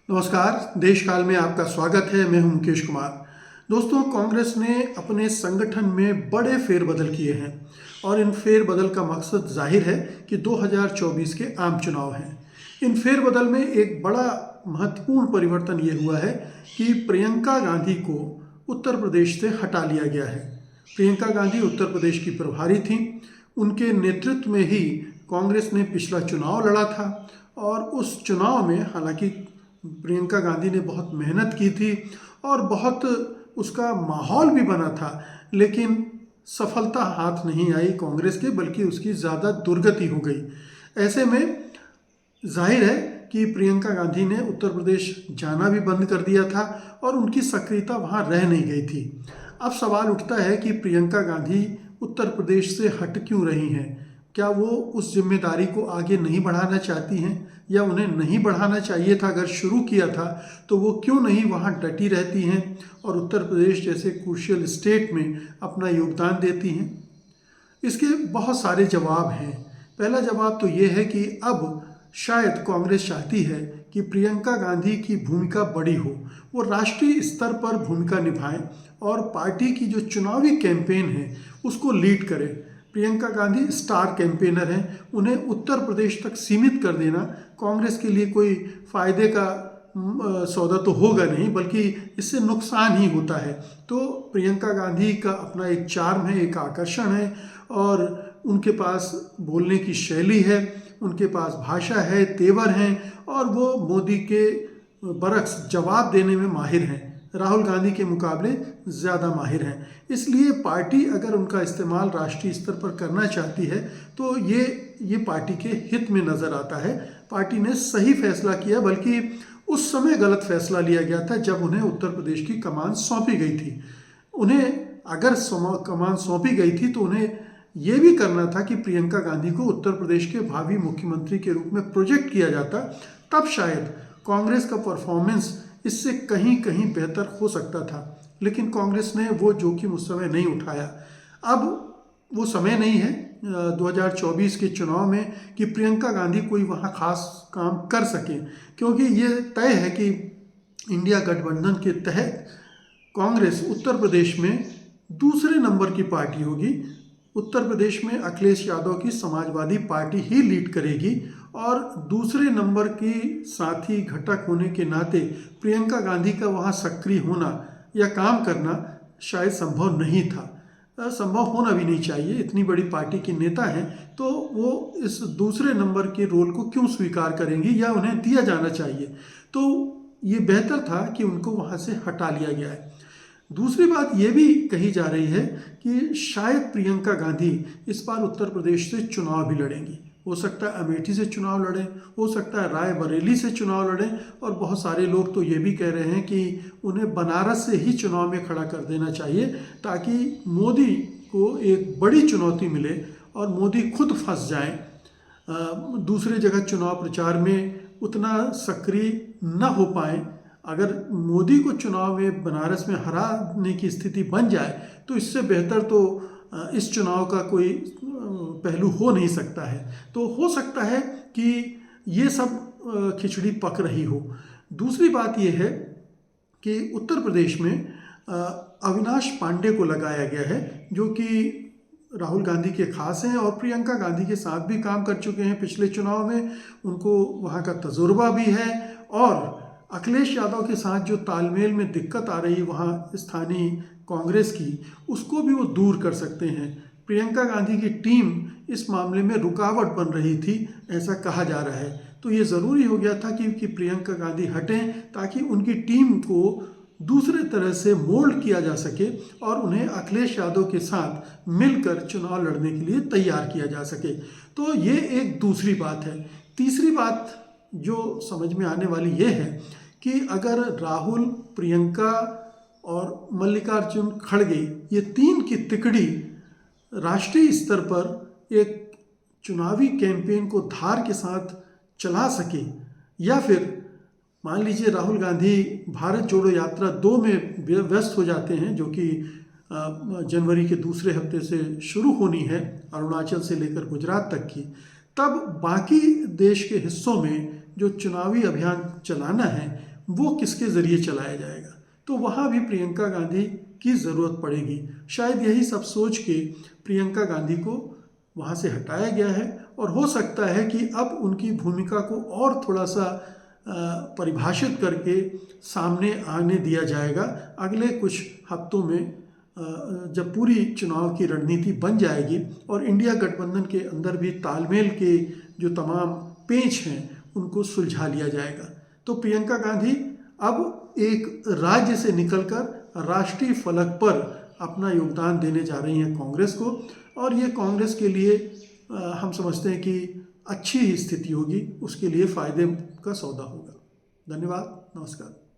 नमस्कार। देश काल में आपका स्वागत है। मैं हूं मुकेश कुमार। दोस्तों, कांग्रेस ने अपने संगठन में बड़े फेरबदल किए हैं और इन फेरबदल का मकसद जाहिर है कि 2024 के आम चुनाव हैं। इन फेरबदल में एक बड़ा महत्वपूर्ण परिवर्तन ये हुआ है कि प्रियंका गांधी को उत्तर प्रदेश से हटा लिया गया है। प्रियंका गांधी उत्तर प्रदेश की प्रभारी थीं। उनके नेतृत्व में ही कांग्रेस ने पिछला चुनाव लड़ा था और उस चुनाव में हालांकि प्रियंका गांधी ने बहुत मेहनत की थी और बहुत उसका माहौल भी बना था, लेकिन सफलता हाथ नहीं आई कांग्रेस के, बल्कि उसकी ज़्यादा दुर्गति हो गई। ऐसे में जाहिर है कि प्रियंका गांधी ने उत्तर प्रदेश जाना भी बंद कर दिया था और उनकी सक्रियता वहाँ रह नहीं गई थी। अब सवाल उठता है कि प्रियंका गांधी उत्तर प्रदेश से हट क्यों रही हैं? क्या वो उस जिम्मेदारी को आगे नहीं बढ़ाना चाहती हैं या उन्हें नहीं बढ़ाना चाहिए था? अगर शुरू किया था तो वो क्यों नहीं वहाँ डटी रहती हैं और उत्तर प्रदेश जैसे क्रूशियल स्टेट में अपना योगदान देती हैं? इसके बहुत सारे जवाब हैं। पहला जवाब तो ये है कि अब शायद कांग्रेस चाहती है कि प्रियंका गांधी की भूमिका बड़ी हो, वो राष्ट्रीय स्तर पर भूमिका निभाएं और पार्टी की जो चुनावी कैंपेन है उसको लीड करें। प्रियंका गांधी स्टार कैंपेनर हैं, उन्हें उत्तर प्रदेश तक सीमित कर देना कांग्रेस के लिए कोई फायदे का सौदा तो होगा नहीं, बल्कि इससे नुकसान ही होता है। तो प्रियंका गांधी का अपना एक चार्म है, एक आकर्षण है और उनके पास बोलने की शैली है, उनके पास भाषा है, तेवर हैं और वो मोदी के बरक्स जवाब देने में माहिर हैं। राहुल गांधी के मुकाबले ज़्यादा माहिर हैं। इसलिए पार्टी अगर उनका इस्तेमाल राष्ट्रीय स्तर पर करना चाहती है तो ये पार्टी के हित में नज़र आता है। पार्टी ने सही फैसला किया, बल्कि उस समय गलत फैसला लिया गया था जब उन्हें उत्तर प्रदेश की कमान सौंपी गई थी। उन्हें अगर कमान सौंपी गई थी तो उन्हें यह भी करना था कि प्रियंका गांधी को उत्तर प्रदेश के भावी मुख्यमंत्री के रूप में प्रोजेक्ट किया जाता, तब शायद कांग्रेस का परफॉर्मेंस इससे कहीं कहीं बेहतर हो सकता था। लेकिन कांग्रेस ने वो जोखिम उस समय नहीं उठाया। अब वो समय नहीं है 2024 के चुनाव में कि प्रियंका गांधी कोई वहाँ खास काम कर सके, क्योंकि ये तय है कि इंडिया गठबंधन के तहत कांग्रेस उत्तर प्रदेश में दूसरे नंबर की पार्टी होगी। उत्तर प्रदेश में अखिलेश यादव की समाजवादी पार्टी ही लीड करेगी और दूसरे नंबर की साथी घटक होने के नाते प्रियंका गांधी का वहाँ सक्रिय होना या काम करना शायद संभव नहीं था, संभव होना भी नहीं चाहिए। इतनी बड़ी पार्टी के नेता हैं तो वो इस दूसरे नंबर के रोल को क्यों स्वीकार करेंगी या उन्हें दिया जाना चाहिए। तो ये बेहतर था कि उनको वहाँ से हटा लिया गया है। दूसरी बात ये भी कही जा रही है कि शायद प्रियंका गांधी इस बार उत्तर प्रदेश से चुनाव भी लड़ेंगी। हो सकता है अमेठी से चुनाव लड़ें, हो सकता है रायबरेली से चुनाव लड़ें और बहुत सारे लोग तो ये भी कह रहे हैं कि उन्हें बनारस से ही चुनाव में खड़ा कर देना चाहिए, ताकि मोदी को एक बड़ी चुनौती मिले और मोदी खुद फंस जाएं, दूसरे जगह चुनाव प्रचार में उतना सक्रिय न हो पाएँ। अगर मोदी को चुनाव में बनारस में हराने की स्थिति बन जाए तो इससे बेहतर तो इस चुनाव का कोई पहलू हो नहीं सकता है। तो हो सकता है कि ये सब खिचड़ी पक रही हो। दूसरी बात यह है कि उत्तर प्रदेश में अविनाश पांडे को लगाया गया है, जो कि राहुल गांधी के खास हैं और प्रियंका गांधी के साथ भी काम कर चुके हैं पिछले चुनाव में, उनको वहाँ का तजुर्बा भी है और अखिलेश यादव के साथ जो तालमेल में दिक्कत आ रही वहाँ स्थानीय कांग्रेस की, उसको भी वो दूर कर सकते हैं। प्रियंका गांधी की टीम इस मामले में रुकावट बन रही थी, ऐसा कहा जा रहा है। तो ये ज़रूरी हो गया था कि प्रियंका गांधी हटें ताकि उनकी टीम को दूसरे तरह से मोल्ड किया जा सके और उन्हें अखिलेश यादव के साथ मिलकर चुनाव लड़ने के लिए तैयार किया जा सके। तो ये एक दूसरी बात है। तीसरी बात जो समझ में आने वाली ये है कि अगर राहुल, प्रियंका और मल्लिकार्जुन खड़गे, ये तीन की तिकड़ी राष्ट्रीय स्तर पर एक चुनावी कैंपेन को धार के साथ चला सके, या फिर मान लीजिए राहुल गांधी भारत जोड़ो यात्रा 2 में व्यस्त हो जाते हैं, जो कि जनवरी के दूसरे हफ्ते से शुरू होनी है अरुणाचल से लेकर गुजरात तक की, तब बाकी देश के हिस्सों में जो चुनावी अभियान चलाना है वो किसके ज़रिए चलाया जाएगा। तो वहाँ भी प्रियंका गांधी की ज़रूरत पड़ेगी। शायद यही सब सोच के प्रियंका गांधी को वहाँ से हटाया गया है और हो सकता है कि अब उनकी भूमिका को और थोड़ा सा परिभाषित करके सामने आने दिया जाएगा। अगले कुछ हफ्तों में जब पूरी चुनाव की रणनीति बन जाएगी और इंडिया गठबंधन के अंदर भी तालमेल के जो तमाम पेच हैं उनको सुलझा लिया जाएगा। तो प्रियंका गांधी अब एक राज्य से निकलकर राष्ट्रीय फलक पर अपना योगदान देने जा रही हैं कांग्रेस को, और ये कांग्रेस के लिए हम समझते हैं कि अच्छी ही स्थिति होगी, उसके लिए फ़ायदे का सौदा होगा। धन्यवाद, नमस्कार।